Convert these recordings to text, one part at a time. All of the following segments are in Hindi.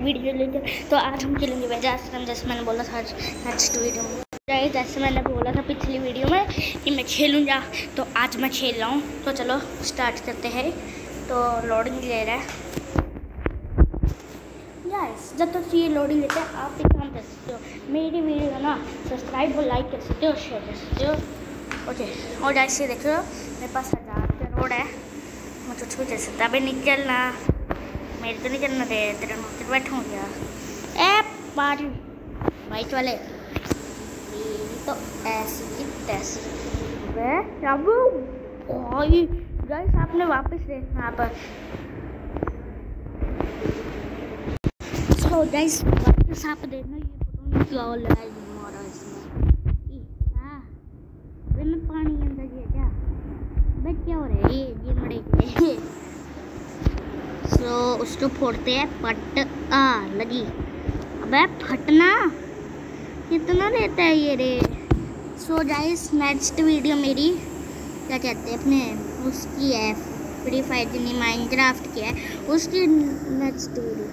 वीडियो लेकर। तो आज हम खेलेंगे वैजा आश्रम, जैसे मैंने बोला था नेक्स्ट वीडियो में। जैसे मैंने बोला था पिछली वीडियो में कि मैं खेलूँगा, तो आज मैं खेल रहा हूँ। तो चलो स्टार्ट करते हैं। तो लोडिंग ले रहा है गाइस। जब तक ये लोडिंग लेते हैं आप एक काम कर सकते हो, मेरी वीडियो है ना सब्सक्राइब और लाइक कर सकते हो, शेयर कर सकते हो। ओके, और जैसे देखो मेरे पास 1000 करोड़ है, मैं कुछ भी कर सकता। अभी निकलना मेरे तो निकलना दे, तेरे नौकर बैठा हूँ क्या ए पारी वाइट वाले। तो ऐसी की तैसी गाइस, आपने वापस देखना यहाँ पर। तो गाइस वापस आप देखना, ये पता नहीं क्या लड़ाई हो रहा है इसमें। हाँ मैं पानी के अंदर गया क्या भाई, क्या हो रहा है ये मरे के। सो उसको फोड़ते हैं पट लगी। अबे फटना कितना लेता है ये रे। सो गाइस नेक्स्ट वीडियो मेरी क्या कहते हैं अपने उसकी है, फ्री फायर जिन्हें माइनक्राफ्ट की है उसकी नेक्स्ट वीडियो।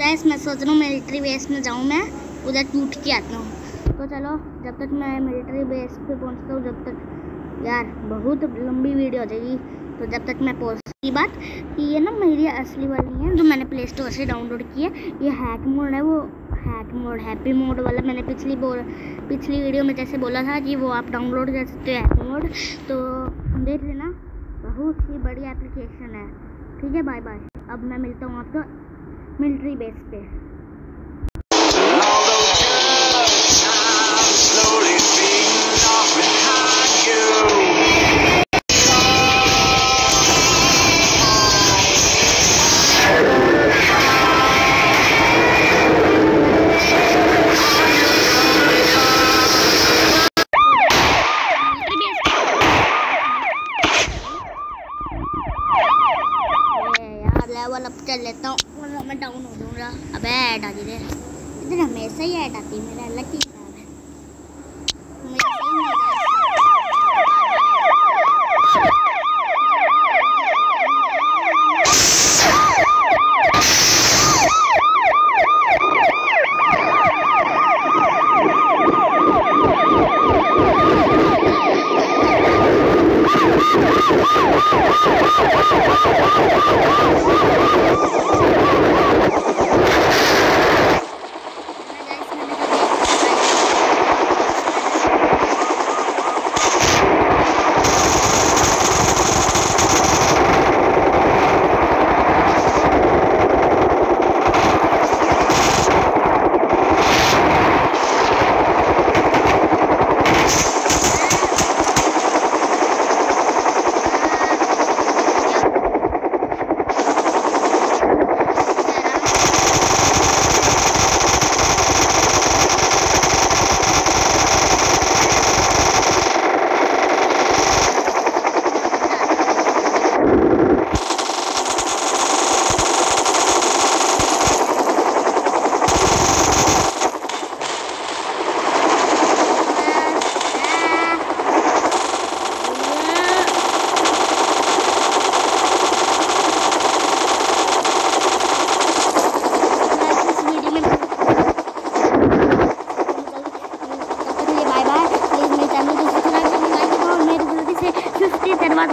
गाइस मैं सोच रहा हूँ मिलिट्री बेस में जाऊँ, मैं उधर टूट के आता हूँ। तो चलो जब तक मैं मिलिट्री बेस पे पहुँचता हूँ, जब तक यार बहुत लंबी वीडियो हो जाएगी। तो जब तक मैं पहुँचती बात कि ये ना मेरी असली वाली है जो मैंने प्ले स्टोर से डाउनलोड की है। ये हैक मोड है, वो हैक मोड हैप्पी मोड वाला मैंने पिछली वीडियो में जैसे बोला था कि वो आप डाउनलोड कर सकते हो हैप्पी मोड। तो देख लेना, बहुत ही बड़ी एप्लीकेशन है। ठीक है, बाय बाय। अब मैं मिलता हूँ आपको मिलिट्री बेस पे। लेवल अप कर लेता हूँ वरना मैं डाउन हो जाऊँगा। अबे ऐड आ गई इधर, हमेशा ही ऐड आती है, मेरा अलग ही खराब है।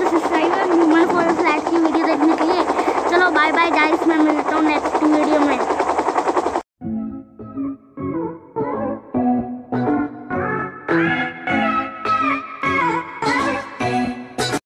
सब्सक्राइबर ह्यूमन फॉर फ्लैट की वीडियो देखने के लिए। चलो बाय बाय गाइस, मैं मिलता हूँ नेक्स्ट वीडियो में।